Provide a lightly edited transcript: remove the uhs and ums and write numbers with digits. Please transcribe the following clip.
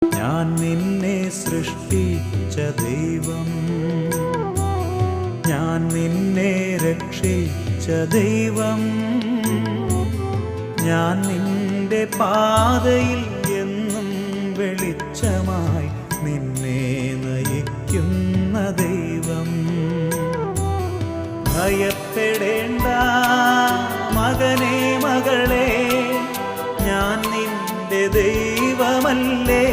ഞാൻ നിന്നെ സൃഷ്ടിച്ച ദൈവം, ഞാൻ നിന്നെ രക്ഷിച്ച ദൈവം, ഞാൻ നിന്റെ പാതയിൽ എന്നും വെളിച്ചമായി നിന്നെ നയിക്കുന്ന ദൈവം. ഭയപ്പെടേണ്ട മകനേ മകളേ, ഞാൻ നിന്റെ ദൈവമല്ലേ.